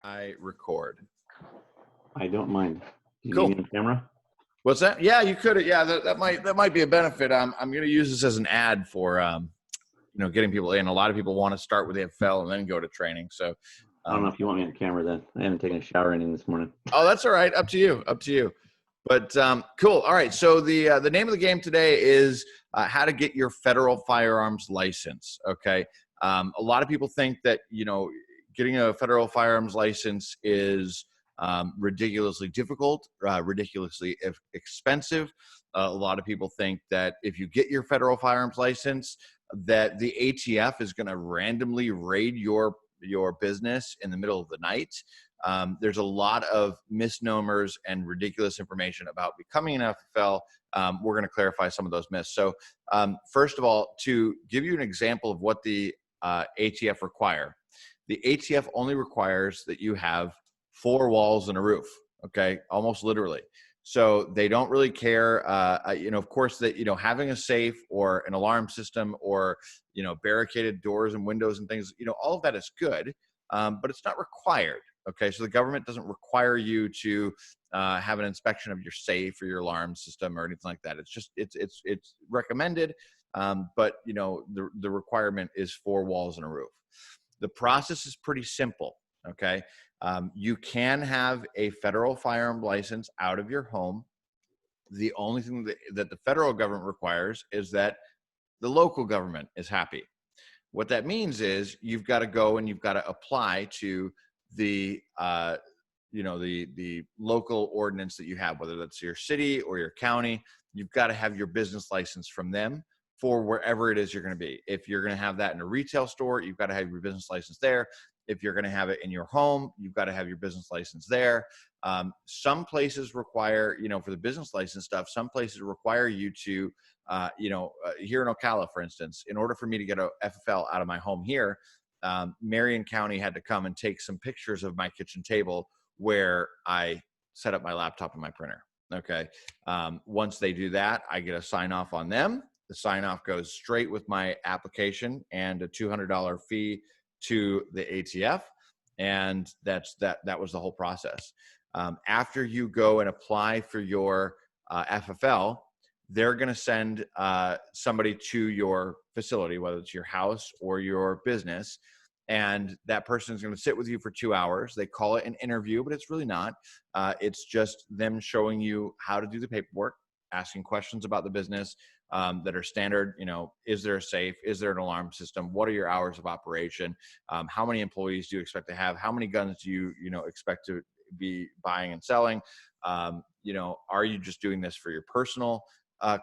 I record. I don't mind. Do you need me Cool. on camera? What's that? Yeah, you could. Yeah, that might be a benefit. I'm going to use this as an ad for getting people in. A lot of people want to start with the FFL and then go to training. So, I don't know if you want me on camera then. I haven't taken a shower or anything this morning. oh, that's all right. Up to you. Up to you. But cool. All right. So the name of the game today is how to get your federal firearms license. Okay. A lot of people think that getting a federal firearms license is ridiculously difficult, ridiculously expensive. A lot of people think that if you get your federal firearms license, that the ATF is going to randomly raid your business in the middle of the night. There's a lot of misnomers and ridiculous information about becoming an FFL. We're going to clarify some of those myths. So, first of all, to give you an example of what the ATF require, the ATF only requires that you have 4 walls and a roof. Okay, almost literally. So they don't really care. Of course, that having a safe or an alarm system or barricaded doors and windows and things. All of that is good, but it's not required. Okay, so the government doesn't require you to have an inspection of your safe or your alarm system or anything like that. It's just it's recommended, but the requirement is 4 walls and a roof. The process is pretty simple. Okay, you can have a federal firearm license out of your home. The only thing that the federal government requires is that the local government is happy. What that means is you've got to go and you've got to apply to the the local ordinance that you have, whether that's your city or your county. You've got to have your business license from them for wherever it is you're going to be. If you're going to have that in a retail store, you've got to have your business license there. If you're going to have it in your home, you've got to have your business license there. Some places require, for the business license stuff, some places require you to, here in Ocala, for instance, in order for me to get a FFL out of my home here, Marion County had to come and take some pictures of my kitchen table where I set up my laptop and my printer. Okay. Once they do that, I get a sign off on them. The sign off goes straight with my application and a $200 fee to the ATF. And that was the whole process. After you go and apply for your FFL, they're going to send somebody to your facility, whether it's your house or your business. And that person is going to sit with you for 2 hours. They call it an interview, but it's really not. It's just them showing you how to do the paperwork, asking questions about the business that are standard. Is there a safe? Is there an alarm system? What are your hours of operation? How many employees do you expect to have? How many guns do you expect to be buying and selling? Are you just doing this for your personal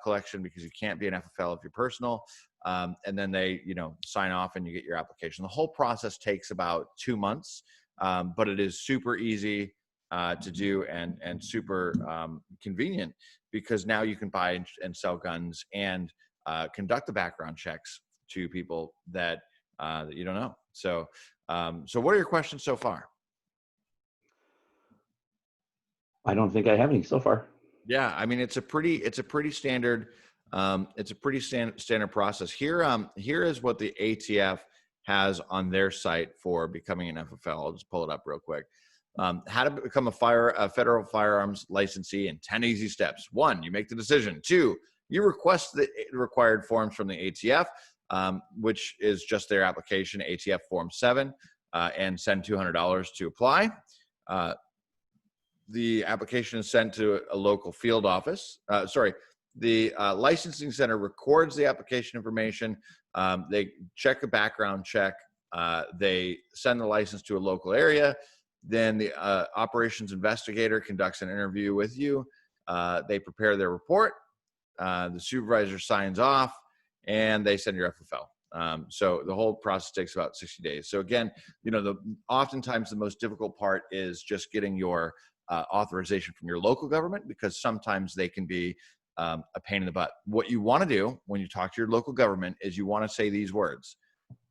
collection because you can't be an FFL if you're personal? And then they, sign off and you get your application. The whole process takes about 2 months, but it is super easy to do and super convenient because now you can buy and sell guns and conduct the background checks to people that you don't know. So what are your questions so far? I don't think I have any so far. Yeah, I mean it's a pretty standard standard process. Here is what the ATF has on their site for becoming an FFL. I'll just pull it up real quick. How to become a federal firearms licensee in 10 easy steps. 1, you make the decision. 2, you request the required forms from the ATF, which is just their application, ATF Form 7, and send $200 to apply. The application is sent to a local field office. The licensing center records the application information. They check a background check. They send the license to a local area. Then the operations investigator conducts an interview with you. They prepare their report. The supervisor signs off, and they send your FFL. So the whole process takes about 60 days. So again, oftentimes the most difficult part is just getting your authorization from your local government, because sometimes they can be a pain in the butt. What you want to do when you talk to your local government is you want to say these words: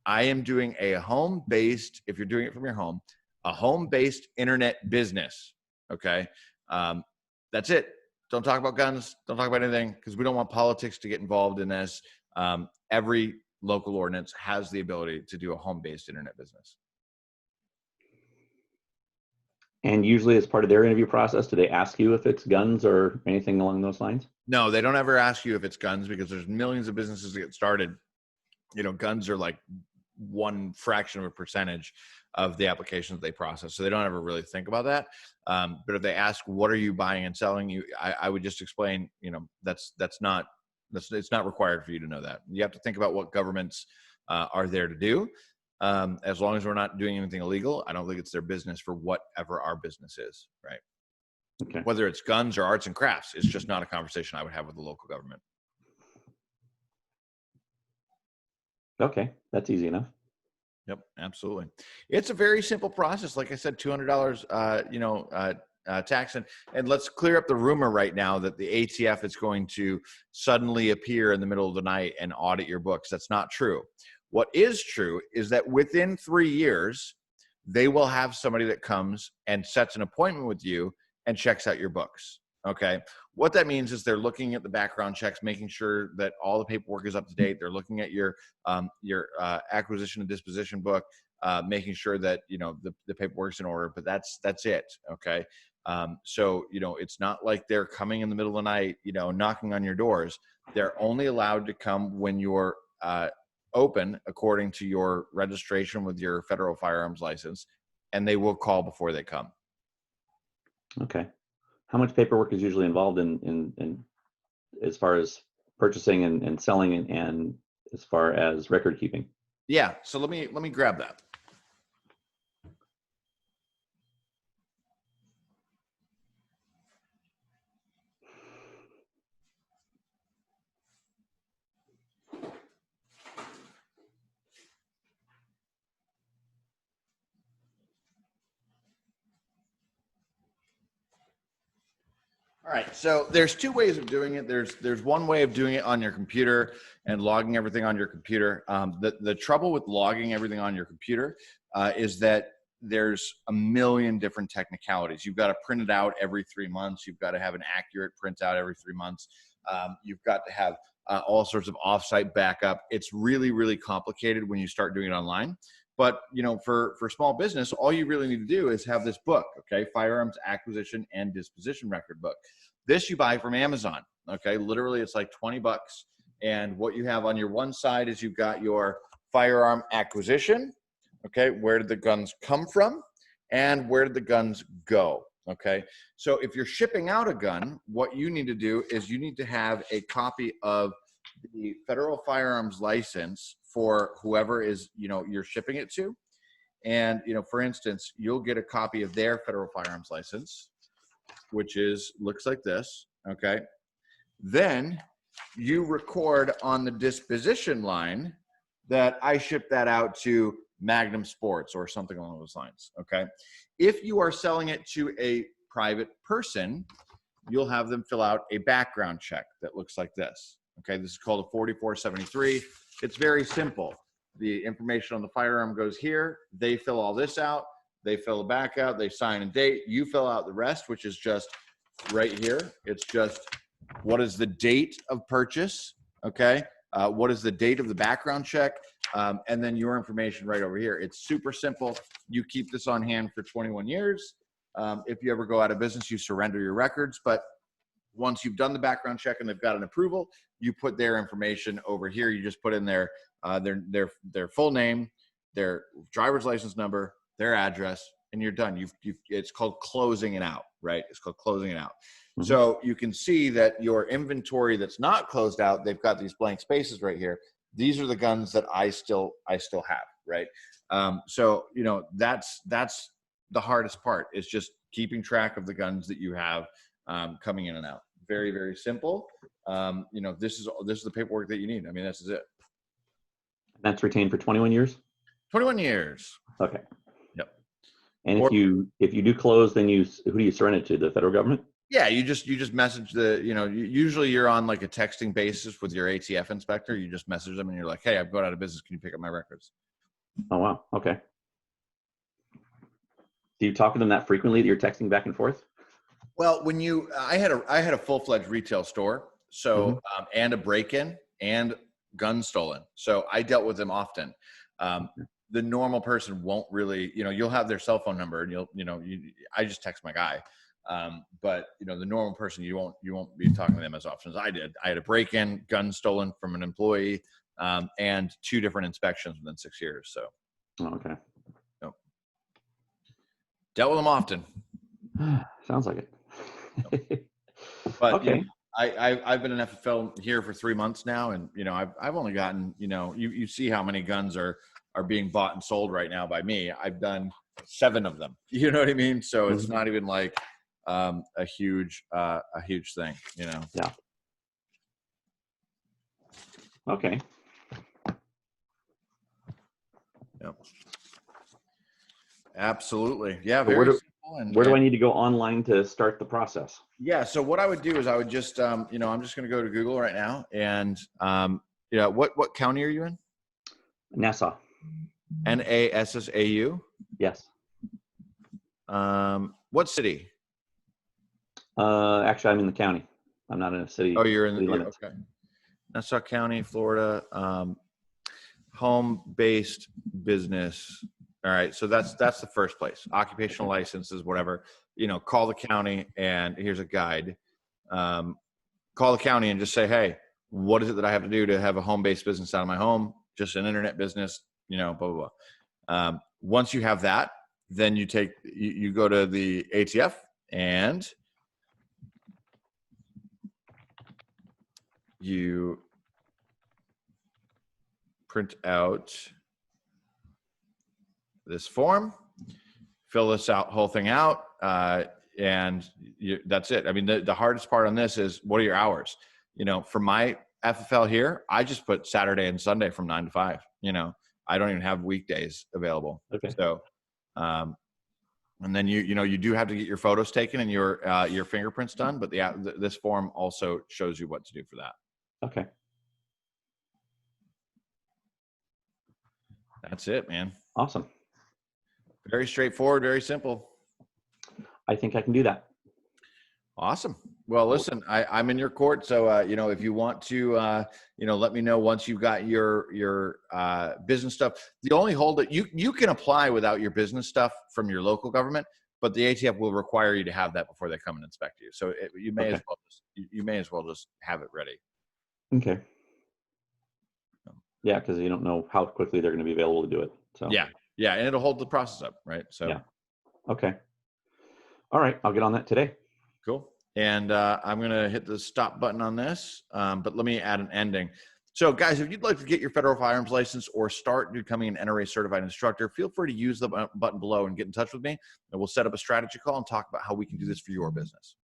I am doing a home-based, if you're doing it from your home, a home-based internet business. Okay. That's it. Don't talk about guns. Don't talk about anything, because we don't want politics to get involved in this. Every local ordinance has the ability to do a home-based internet business. And usually as part of their interview process, do they ask you if it's guns or anything along those lines? No, they don't ever ask you if it's guns, because there's millions of businesses that get started. Guns are like one fraction of a percentage of the applications they process. So they don't ever really think about that. But if they ask, what are you buying and selling? I would just explain, it's not required for you to know that. You have to think about what governments are there to do. As long as we're not doing anything illegal, I don't think it's their business for whatever our business is, right? Okay. Whether it's guns or arts and crafts, it's just not a conversation I would have with the local government. Okay, that's easy enough. Yep, absolutely. It's a very simple process. Like I said, $200, tax. And let's clear up the rumor right now that the ATF is going to suddenly appear in the middle of the night and audit your books. That's not true. What is true is that within 3 years, they will have somebody that comes and sets an appointment with you and checks out your books. Okay. What that means is they're looking at the background checks, making sure that all the paperwork is up to date. They're looking at your acquisition and disposition book, making sure that the paperwork's in order. But that's it. Okay. So it's not like they're coming in the middle of the night, knocking on your doors. They're only allowed to come when you're open according to your registration with your federal firearms license, and they will call before they come. Okay. How much paperwork is usually involved in as far as purchasing and selling and as far as record keeping? Yeah. So let me grab that. All right, so there's two ways of doing it. There's one way of doing it on your computer and logging everything on your computer. The trouble with logging everything on your computer is that there's a million different technicalities. You've got to print it out every 3 months. You've got to have an accurate printout every 3 months. You've got to have all sorts of offsite backup. It's really, really complicated when you start doing it online. But for small business, all you really need to do is have this book, okay? Firearms Acquisition and Disposition Record Book. This you buy from Amazon, okay? Literally, it's like $20. And what you have on your one side is you've got your firearm acquisition, okay? Where did the guns come from? And where did the guns go, okay? So if you're shipping out a gun, what you need to do is you need to have a copy of the federal firearms license for whoever is, you're shipping it to. And, for instance, you'll get a copy of their federal firearms license, which looks like this. Okay. Then you record on the disposition line that I shipped that out to Magnum Sports or something along those lines. Okay. If you are selling it to a private person, you'll have them fill out a background check that looks like this. Okay, this is called a 4473. It's very simple. The information on the firearm goes here. They fill all this out. They fill the back out. They sign and date. You fill out the rest, which is just right here. It's just what is the date of purchase, okay? What is the date of the background check? And then your information right over here. It's super simple. You keep this on hand for 21 years. If you ever go out of business, you surrender your records. But once you've done the background check and they've got an approval, you put their information over here. You just put in their full name, their driver's license number, their address, and you're done. It's called closing it out, right? It's called closing it out. Mm-hmm. So you can see that your inventory that's not closed out, they've got these blank spaces right here. These are the guns that I still have, right? So that's the hardest part, is just keeping track of the guns that you have coming in and out. Very, very simple. This is the paperwork that you need. I mean, this is it. That's retained for 21 years? 21 years. Okay. Yep. And if you do close, then who do you surrender it to? The federal government? Yeah, you just message usually you're on like a texting basis with your ATF inspector. You just message them and you're like, hey, I'm going out of business. Can you pick up my records? Oh, wow. Okay. Do you talk to them that frequently that you're texting back and forth? Well, I had a full-fledged retail store, so and a break-in and guns stolen. So I dealt with them often. the normal person won't really, you'll have their cell phone number and I just text my guy. But the normal person, you won't be talking to them as often as I did. I had a break-in, gun stolen from an employee, and 2 different inspections within 6 years. So, okay. Dealt with them often. Sounds like it. But okay. I've been an FFL here for 3 months now, and I've only gotten, you see how many guns are being bought and sold right now by me. I've done 7 of them. You know what I mean? So it's not even like a huge thing. Yeah. Okay. Yep. Absolutely. Yeah. So Very simple. And where do I need to go online to start the process? Yeah. So what I would do is I would just, I'm just going to go to Google right now, and what county are you in? Nassau. Nassau. Yes. What city? Actually, I'm in the county. I'm not in a city. Oh, you're in the limits. okay. Nassau County, Florida. Home-based business. All right, so that's the first place. Occupational licenses, whatever. Call the county, and here's a guide. Call the county and just say, hey, what is it that I have to do to have a home-based business out of my home? Just an internet business, blah, blah, blah. Once you have that, then you go to the ATF and you print out this form, fill this whole thing out, and that's it. I mean, the hardest part on this is, what are your hours? For my FFL here, I just put Saturday and Sunday from 9 to 5. I don't even have weekdays available. Okay. So, and then you do have to get your photos taken and your fingerprints done, but this form also shows you what to do for that. Okay. That's it, man. Awesome. Very straightforward, very simple. I think I can do that. Awesome. Well, listen, I'm in your court. So, if you want to, let me know once you've got your business stuff. The only hold that you can apply without your business stuff from your local government, but the ATF will require you to have that before they come and inspect you. So you may as well just have it ready. Okay. Yeah, because you don't know how quickly they're going to be available to do it. So yeah, and it'll hold the process up, right? So yeah. Okay. All right, I'll get on that today. Cool. And I'm going to hit the stop button on this, but let me add an ending. So, guys, if you'd like to get your federal firearms license or start becoming an NRA certified instructor, feel free to use the button below and get in touch with me, and we'll set up a strategy call and talk about how we can do this for your business.